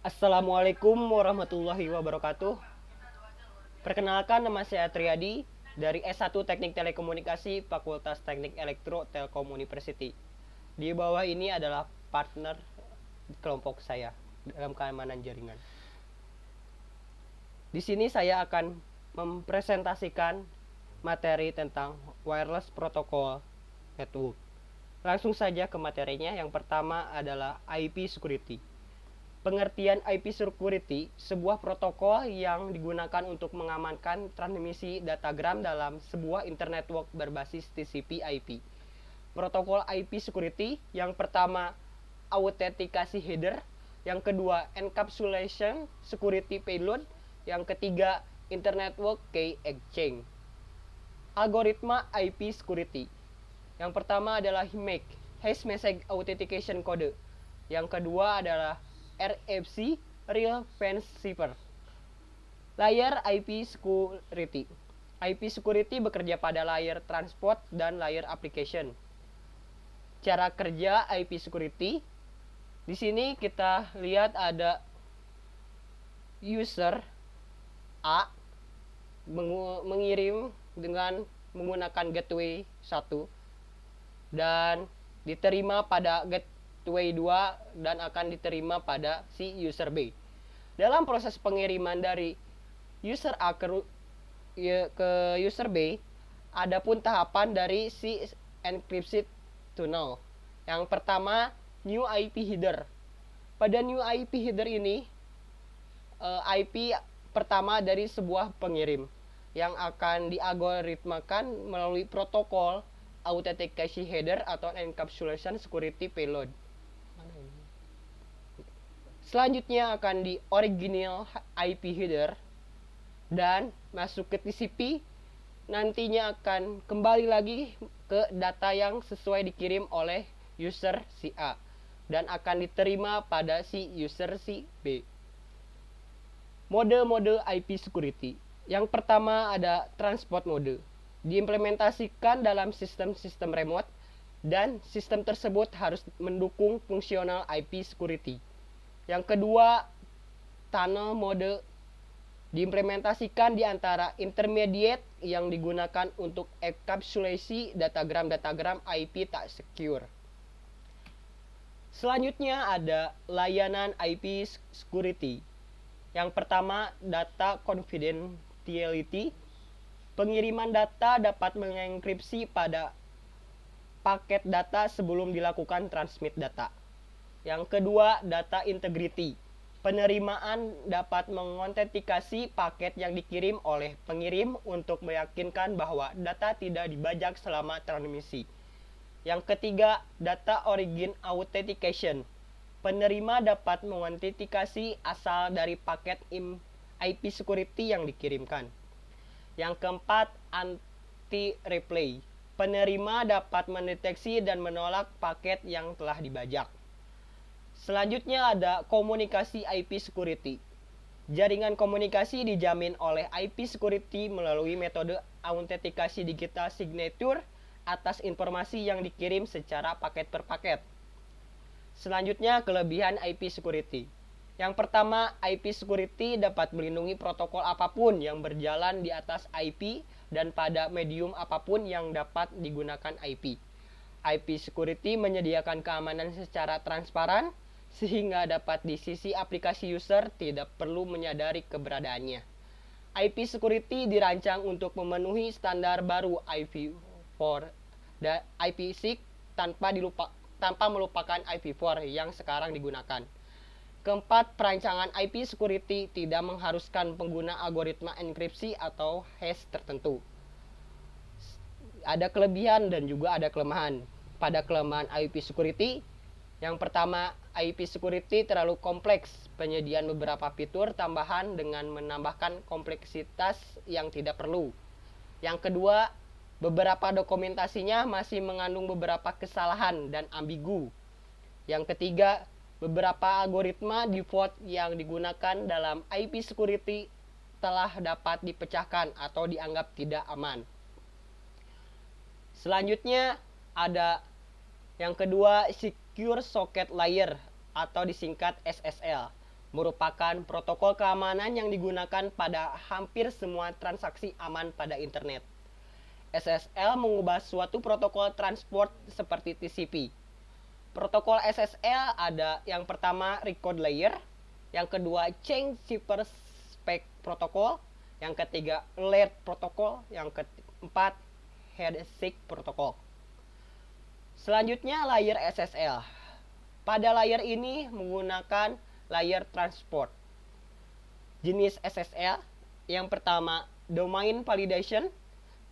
Assalamualaikum warahmatullahi wabarakatuh. Perkenalkan, nama saya Triadi dari S1 Teknik Telekomunikasi Fakultas Teknik Elektro Telkom University. Di bawah ini adalah partner kelompok saya dalam keamanan jaringan. Di sini saya akan mempresentasikan materi tentang wireless protocol network. Langsung saja ke materinya. Yang pertama adalah IP security. Pengertian IP security, sebuah protokol yang digunakan untuk mengamankan transmisi datagram dalam sebuah internet network berbasis TCP/IP. Protokol IP security yang pertama autentikasi header, yang kedua encapsulation security payload, yang ketiga internet network key exchange. Algoritma IP security. Yang pertama adalah HMAC, Hash Message Authentication Code. Yang kedua adalah RFC, Real Fence Cipher. Layer IP Security. IP Security bekerja pada layer transport dan layer application. Cara kerja IP Security. Di sini kita lihat ada user A mengirim dengan menggunakan gateway 1 dan diterima pada gateway 2 dan akan diterima pada si user B. Dalam proses pengiriman dari user A ke user B, ada pun tahapan dari si encrypted tunnel. Yang pertama, new IP header. Pada new IP header ini, IP pertama dari sebuah pengirim yang akan dialgoritmakan melalui protokol authentication header atau encapsulation security payload. Selanjutnya akan di original IP header dan masuk ke TCP. Nantinya akan kembali lagi ke data yang sesuai dikirim oleh user si A dan akan diterima pada si user si B. Mode-mode IP security. Yang pertama ada transport mode. Diimplementasikan dalam sistem-sistem remote dan sistem tersebut harus mendukung fungsional IP security. Yang kedua, tunnel mode. Diimplementasikan di antara intermediate yang digunakan untuk enkapsulasi datagram IP tak secure. Selanjutnya ada layanan IP security. Yang pertama, data confidentiality. Pengiriman data dapat mengenkripsi pada paket data sebelum dilakukan transmit data. Yang kedua, data integrity. Penerimaan dapat mengotentikasi paket yang dikirim oleh pengirim untuk meyakinkan bahwa data tidak dibajak selama transmisi. Yang ketiga, data origin authentication. Penerima dapat mengotentikasi asal dari paket IP security yang dikirimkan. Yang keempat, anti-replay. Penerima dapat mendeteksi dan menolak paket yang telah dibajak. Selanjutnya ada komunikasi IP security. Jaringan komunikasi dijamin oleh IP security melalui metode autentikasi digital signature atas informasi yang dikirim secara paket per paket. Selanjutnya, kelebihan IP security. Yang pertama, IP security dapat melindungi protokol apapun yang berjalan di atas IP dan pada medium apapun yang dapat digunakan IP. IP security menyediakan keamanan secara transparan sehingga dapat di sisi aplikasi user tidak perlu menyadari keberadaannya. IP security dirancang untuk memenuhi standar baru IP4 dan IP6 tanpa melupakan IP4 yang sekarang digunakan. Keempat, perancangan IP security tidak mengharuskan pengguna algoritma enkripsi atau hash tertentu. Ada kelebihan dan juga ada kelemahan. Pada kelemahan IP security, yang pertama, IP security terlalu kompleks. Penyediaan beberapa fitur tambahan dengan menambahkan kompleksitas yang tidak perlu. Yang kedua, beberapa dokumentasinya masih mengandung beberapa kesalahan dan ambigu. Yang ketiga, beberapa algoritma default yang digunakan dalam IP security telah dapat dipecahkan atau dianggap tidak aman. Selanjutnya ada yang kedua, Secure Socket Layer atau disingkat SSL. merupakan protokol keamanan yang digunakan pada hampir semua transaksi aman pada internet. SSL mengubah suatu protokol transport seperti TCP. Protokol SSL ada yang pertama record layer, yang kedua chain cipher spec protokol, yang ketiga alert protokol, yang keempat handshake protokol. Selanjutnya layer SSL. Pada layer ini menggunakan layer transport. Jenis SSL yang pertama domain validation,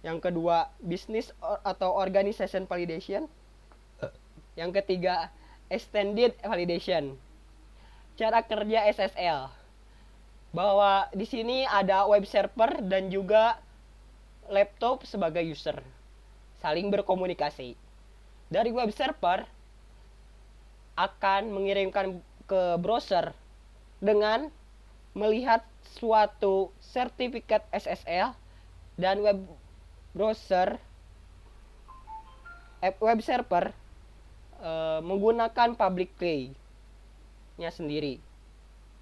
yang kedua business atau organization validation, yang ketiga extended validation. Cara kerja SSL, bahwa di sini ada web server dan juga laptop sebagai user, saling berkomunikasi. Dari web server akan mengirimkan ke browser dengan melihat suatu sertifikat SSL, dan web server menggunakan public key-nya sendiri.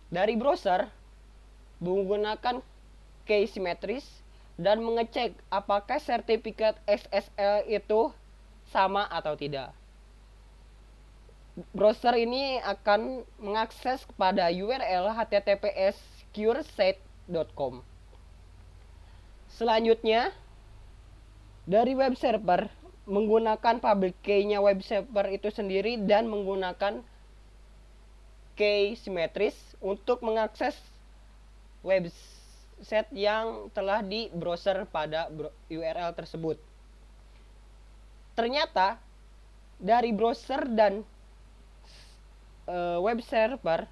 Dari browser menggunakan key simetris dan mengecek apakah sertifikat SSL itu sama atau tidak. Browser ini akan mengakses kepada URL https securesite.com. Selanjutnya, dari web server menggunakan public key-nya web server itu sendiri dan menggunakan key simetris untuk mengakses website yang telah di browser pada URL tersebut. Ternyata dari browser dan web server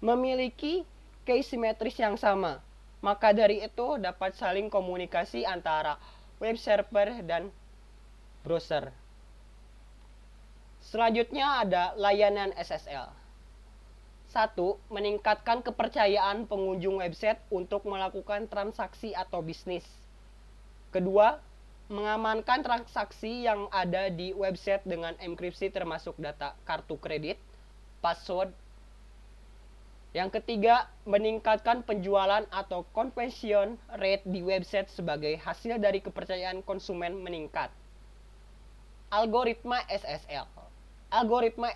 memiliki key simetris yang sama. Maka dari itu dapat saling komunikasi antara web server dan browser. Selanjutnya ada layanan SSL. 1. Meningkatkan kepercayaan pengunjung website untuk melakukan transaksi atau bisnis. Kedua, mengamankan transaksi yang ada di website dengan enkripsi termasuk data kartu kredit, password. Yang ketiga, meningkatkan penjualan atau conversion rate di website sebagai hasil dari kepercayaan konsumen meningkat. Algoritma SSL. Algoritma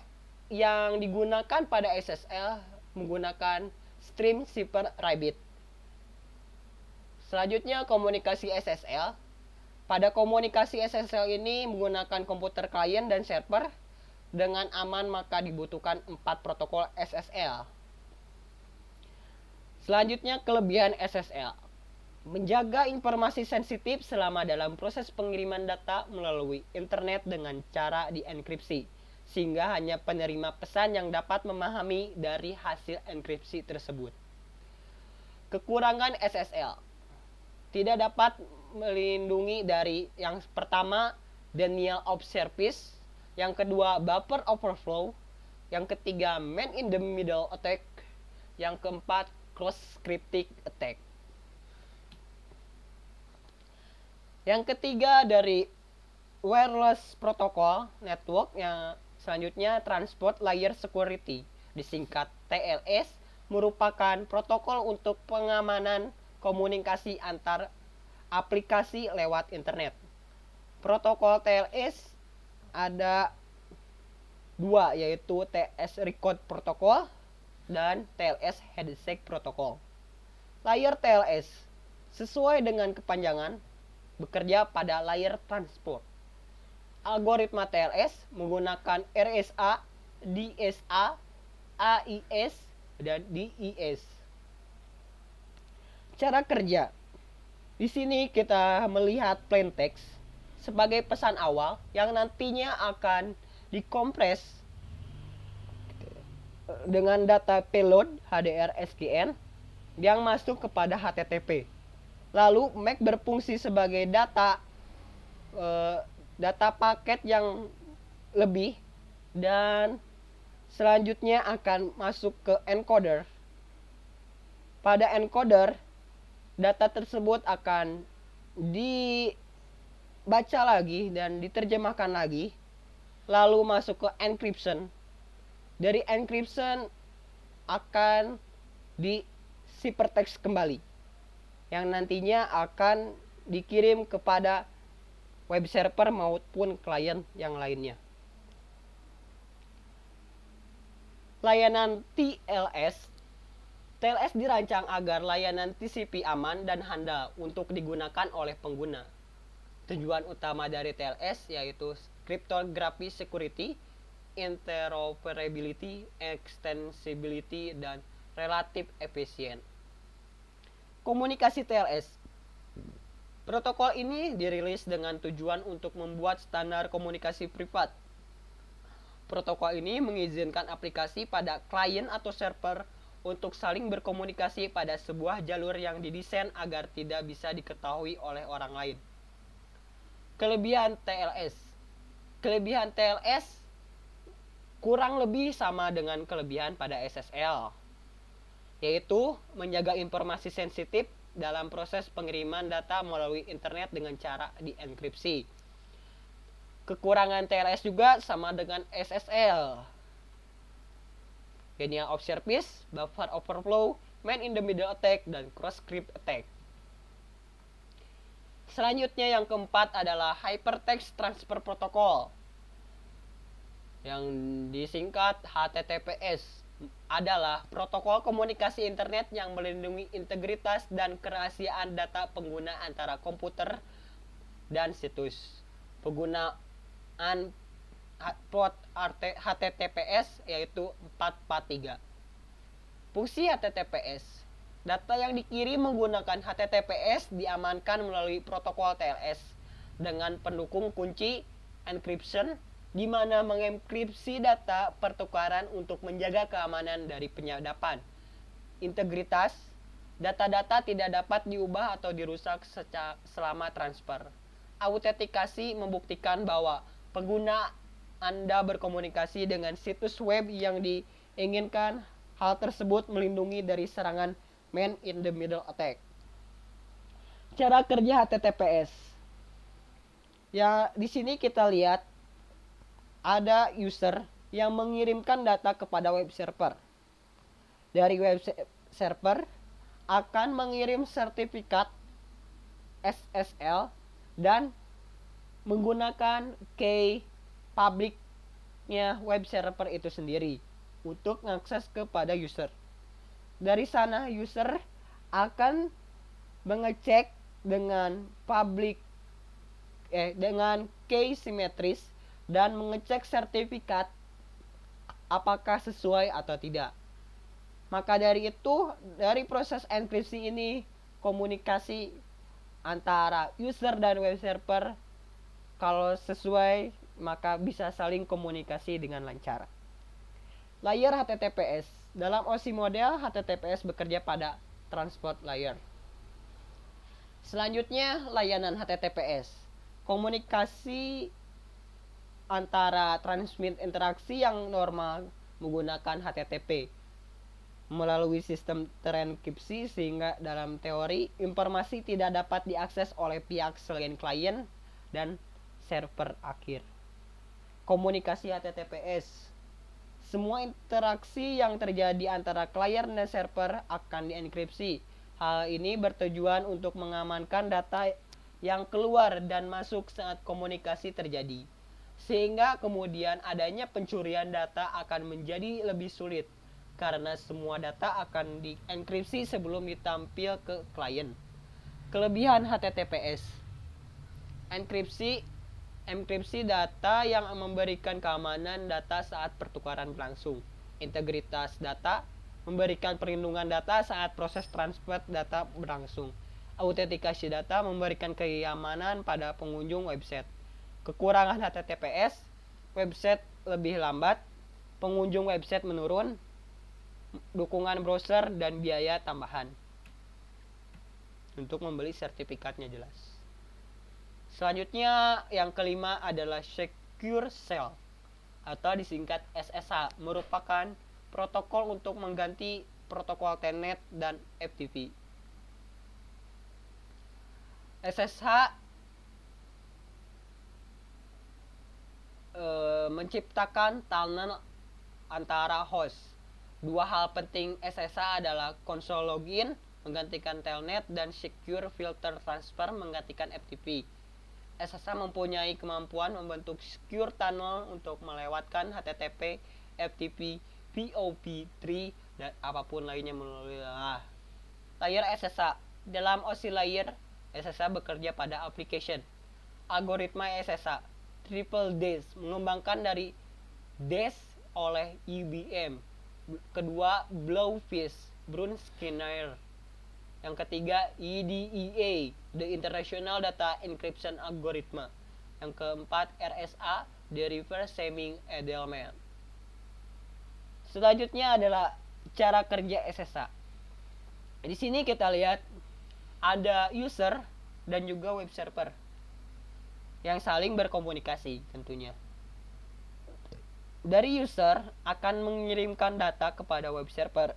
yang digunakan pada SSL menggunakan stream cipher rabbit. Selanjutnya komunikasi SSL. Pada komunikasi SSL ini menggunakan komputer klien dan server dengan aman, maka dibutuhkan 4 protokol SSL. Selanjutnya kelebihan SSL. Menjaga informasi sensitif selama dalam proses pengiriman data melalui internet dengan cara dienkripsi, sehingga hanya penerima pesan yang dapat memahami dari hasil enkripsi tersebut. Kekurangan SSL. Tidak dapat melindungi dari yang pertama denial of service, yang kedua buffer overflow, yang ketiga man in the middle attack, yang keempat cross cryptic attack. Yang ketiga dari wireless protocol network, yang selanjutnya transport layer security, disingkat TLS, merupakan protokol untuk pengamanan komunikasi antar aplikasi lewat internet. Protokol TLS ada 2, yaitu TLS record protocol dan TLS handshake protocol. Layer TLS sesuai dengan kepanjangan bekerja pada layer transport. Algoritma TLS menggunakan RSA, DSA, AIS, dan DIS. Cara kerja. Di sini kita melihat plain text sebagai pesan awal yang nantinya akan dikompres dengan data payload HDR SGN yang masuk kepada HTTP. Lalu MAC berfungsi sebagai data paket yang lebih, dan selanjutnya akan masuk ke encoder. Pada encoder, data tersebut akan dibaca lagi dan diterjemahkan lagi, lalu masuk ke encryption. Dari encryption akan di ciphertext kembali yang nantinya akan dikirim kepada web server maupun klien yang lainnya. Layanan TLS dirancang agar layanan TCP aman dan handal untuk digunakan oleh pengguna. Tujuan utama dari TLS yaitu cryptography security, interoperability, extensibility, dan relatif efisien. Komunikasi TLS. Protokol ini dirilis dengan tujuan untuk membuat standar komunikasi privat. Protokol ini mengizinkan aplikasi pada klien atau server untuk saling berkomunikasi pada sebuah jalur yang didesain agar tidak bisa diketahui oleh orang lain. Kelebihan TLS. Kelebihan TLS kurang lebih sama dengan kelebihan pada SSL, yaitu menjaga informasi sensitif dalam proses pengiriman data melalui internet dengan cara dienkripsi. Kekurangan TLS juga sama dengan SSL. Denial of service, buffer overflow, man-in-the-middle attack, dan cross-script attack. Selanjutnya yang keempat adalah Hypertext Transfer Protocol, yang disingkat HTTPS, adalah protokol komunikasi internet yang melindungi integritas dan kerahasiaan data pengguna antara komputer dan situs. Penggunaan port HTTPS yaitu 443. Fungsi HTTPS. Data yang dikirim menggunakan HTTPS diamankan melalui protokol TLS dengan pendukung kunci encryption, di mana mengenkripsi data pertukaran untuk menjaga keamanan dari penyadapan. Integritas. Data-data tidak dapat diubah atau dirusak selama transfer. Autentikasi membuktikan bahwa pengguna Anda berkomunikasi dengan situs web yang diinginkan. Hal tersebut melindungi dari serangan man-in-the-middle attack. Cara kerja HTTPS. Ya, di sini kita lihat ada user yang mengirimkan data kepada web server. Dari web server akan mengirim sertifikat SSL dan menggunakan key publicnya web server itu sendiri untuk mengakses kepada user. Dari sana user akan mengecek dengan dengan key simetris dan mengecek sertifikat apakah sesuai atau tidak. Maka dari itu, dari proses enkripsi ini, komunikasi antara user dan web server kalau sesuai maka bisa saling komunikasi dengan lancar. Layer HTTPS. Dalam OSI model, HTTPS bekerja pada transport layer. Selanjutnya, layanan HTTPS. Komunikasi antara transmit interaksi yang normal menggunakan HTTP melalui sistem terenkripsi sehingga dalam teori informasi tidak dapat diakses oleh pihak selain klien dan server akhir. Komunikasi HTTPS. Semua interaksi yang terjadi antara klien dan server akan dienkripsi. Hal ini bertujuan untuk mengamankan data yang keluar dan masuk saat komunikasi terjadi, sehingga kemudian adanya pencurian data akan menjadi lebih sulit karena semua data akan dienkripsi sebelum ditampil ke klien. Kelebihan HTTPS. Enkripsi data yang memberikan keamanan data saat pertukaran berlangsung. Integritas data memberikan perlindungan data saat proses transfer data berlangsung. Autentikasi data memberikan keamanan pada pengunjung website. Kekurangan HTTPS, website lebih lambat, pengunjung website menurun, dukungan browser, dan biaya tambahan. Untuk membeli sertifikatnya jelas. Selanjutnya yang kelima adalah Secure Shell atau disingkat SSH, merupakan protokol untuk mengganti protokol Telnet dan FTP. SSH menciptakan tunnel antara host Dua hal penting SSH adalah console login menggantikan telnet dan secure filter transfer menggantikan FTP. SSH mempunyai kemampuan membentuk secure tunnel untuk melewatkan HTTP, FTP, POP3 dan apapun lainnya melalui layer SSH. Dalam OSI layer, SSH bekerja pada application. Algoritma SSH Triple DES mengembangkan dari DES oleh IBM. Kedua, Blowfish, Bruce Skinner. Yang ketiga, EDEA, The International Data Encryption Algorithm. Yang keempat, RSA, The Reverse Semming Edelman. Selanjutnya adalah cara kerja SSH. Di sini kita lihat ada user dan juga web server yang saling berkomunikasi tentunya. Dari user akan mengirimkan data kepada web server.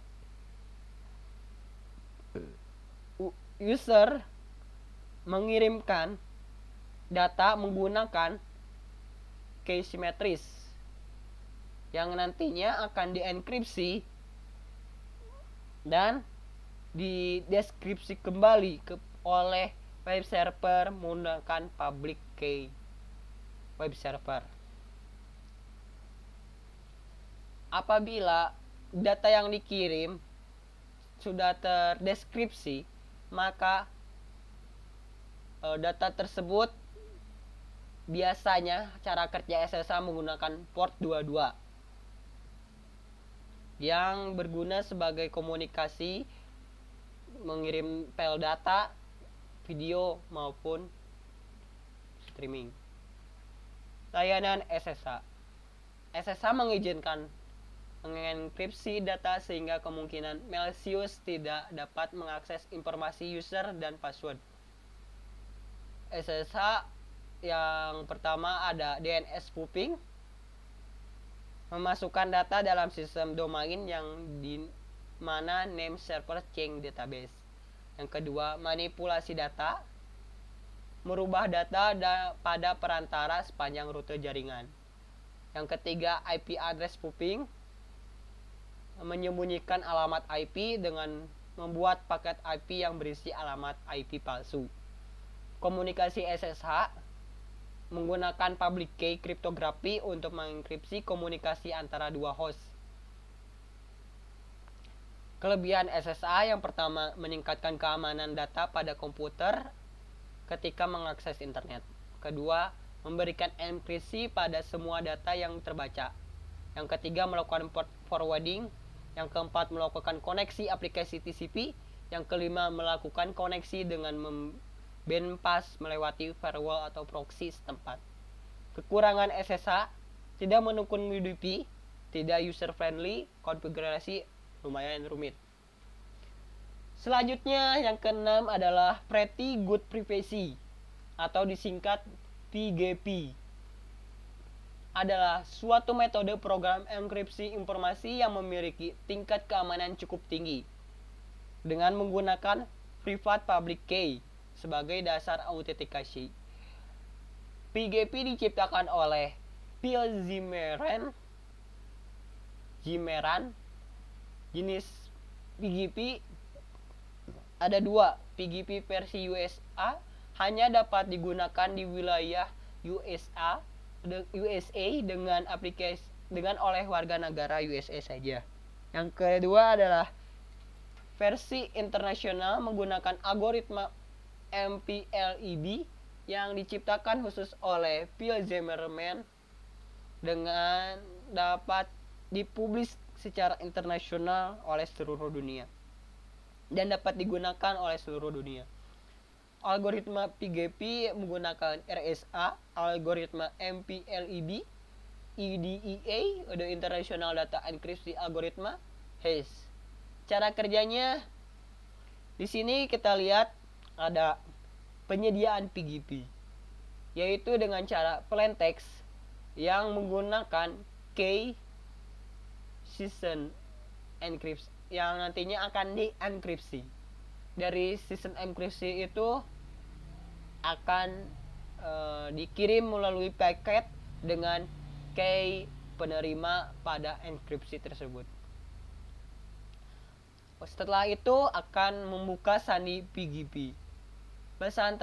User mengirimkan data menggunakan key simetris yang nantinya akan dienkripsi dan dideskripsi kembali oleh web server menggunakan public key web server. Apabila data yang dikirim sudah terdeskripsi, maka data tersebut biasanya cara kerja SSH menggunakan port 22 yang berguna sebagai komunikasi mengirim file data, video maupun streaming. Layanan SSH. SSH mengizinkan mengenkripsi data sehingga kemungkinan malicious tidak dapat mengakses informasi user dan password. SSH yang pertama ada DNS spoofing, memasukkan data dalam sistem domain yang di mana name server change database. Yang kedua, manipulasi data, merubah data pada perantara sepanjang rute jaringan. Yang ketiga, IP address spoofing, menyembunyikan alamat IP dengan membuat paket IP yang berisi alamat IP palsu. Komunikasi SSH menggunakan public key kriptografi untuk mengenkripsi komunikasi antara dua host. Kelebihan SSH yang pertama, meningkatkan keamanan data pada komputer ketika mengakses internet. Kedua, memberikan enkripsi pada semua data yang terbaca. Yang ketiga, melakukan port forwarding. Yang keempat, melakukan koneksi aplikasi TCP. Yang kelima, melakukan koneksi dengan bypass melewati firewall atau proxy setempat. Kekurangan SSH, tidak mendukung UDP, tidak user friendly, konfigurasi lumayan rumit. Selanjutnya yang keenam adalah Pretty Good Privacy atau disingkat PGP. Adalah suatu metode program enkripsi informasi yang memiliki tingkat keamanan cukup tinggi dengan menggunakan private public key sebagai dasar autentikasi. PGP diciptakan oleh Phil Zimmermann. Jenis PGP ada dua. PGP versi USA hanya dapat digunakan di wilayah USA dengan aplikasi oleh warga negara USA saja. Yang kedua adalah versi internasional menggunakan algoritma MPLEB yang diciptakan khusus oleh Phil Zimmermann dengan dapat dipublish secara internasional oleh seluruh dunia dan dapat digunakan oleh seluruh dunia. Algoritma PGP menggunakan RSA, algoritma MPLEB, EDEA, The International Data Encryption Algorithm, HASH. Cara kerjanya di sini kita lihat ada penyediaan PGP, yaitu dengan cara plain text yang menggunakan key season encryption yang nantinya akan dienkripsi. Dari sistem enkripsi itu akan dikirim melalui paket dengan key penerima pada enkripsi tersebut. Setelah itu akan membuka sandi PGP. Pesan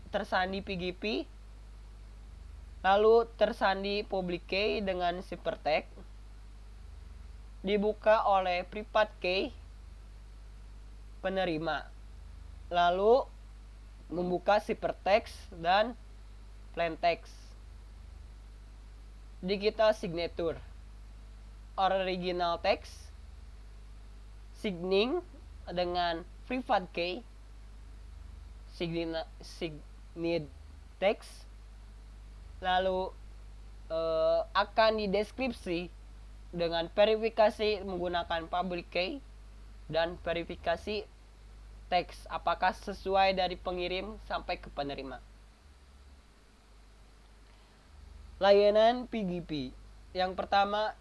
tersandi PGP lalu tersandi public key dengan ciphertext dibuka oleh private key penerima, lalu membuka ciphertext dan plaintext. Digital signature, original text, signing dengan private key, signed text, lalu akan dideskripsi dengan verifikasi menggunakan public key dan verifikasi teks apakah sesuai dari pengirim sampai ke penerima. Layanan PGP. Yang pertama,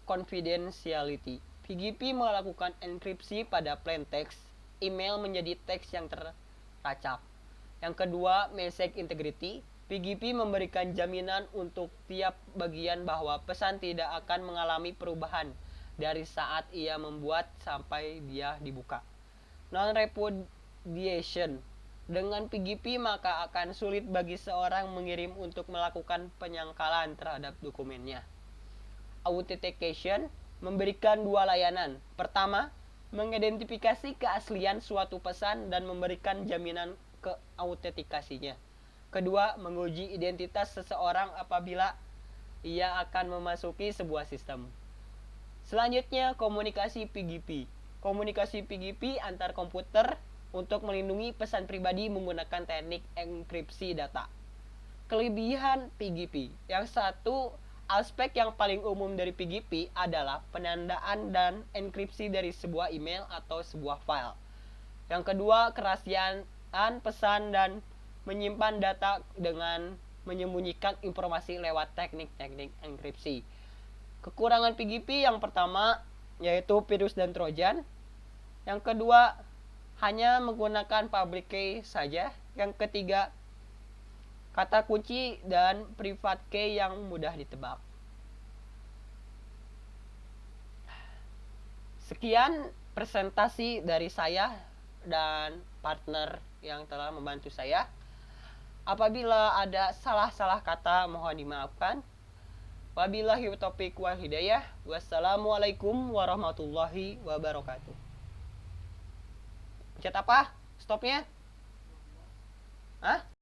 confidentiality. PGP melakukan enkripsi pada plain text email menjadi teks yang teracak. Yang kedua, message integrity. PGP memberikan jaminan untuk tiap bagian bahwa pesan tidak akan mengalami perubahan dari saat ia membuat sampai dia dibuka. Non-repudiation. Dengan PGP maka akan sulit bagi seorang mengirim untuk melakukan penyangkalan terhadap dokumennya. Authentication memberikan dua layanan. Pertama, mengidentifikasi keaslian suatu pesan dan memberikan jaminan keautentikasinya. Kedua, menguji identitas seseorang apabila ia akan memasuki sebuah sistem. Selanjutnya, komunikasi PGP. Komunikasi PGP antar komputer untuk melindungi pesan pribadi menggunakan teknik enkripsi data. Kelebihan PGP. Yang satu, aspek yang paling umum dari PGP adalah penandaan dan enkripsi dari sebuah email atau sebuah file. Yang kedua, kerahasiaan pesan dan menyimpan data dengan menyembunyikan informasi lewat teknik-teknik enkripsi. Kekurangan PGP yang pertama yaitu virus dan trojan. Yang kedua, hanya menggunakan public key saja. Yang ketiga, kata kunci dan private key yang mudah ditebak. Sekian presentasi dari saya dan partner yang telah membantu saya. Apabila ada salah-salah kata mohon dimaafkan. Wabillahi taufiq wal hidayah. Wassalamualaikum warahmatullahi wabarakatuh. Pencet apa? Stopnya? Hah?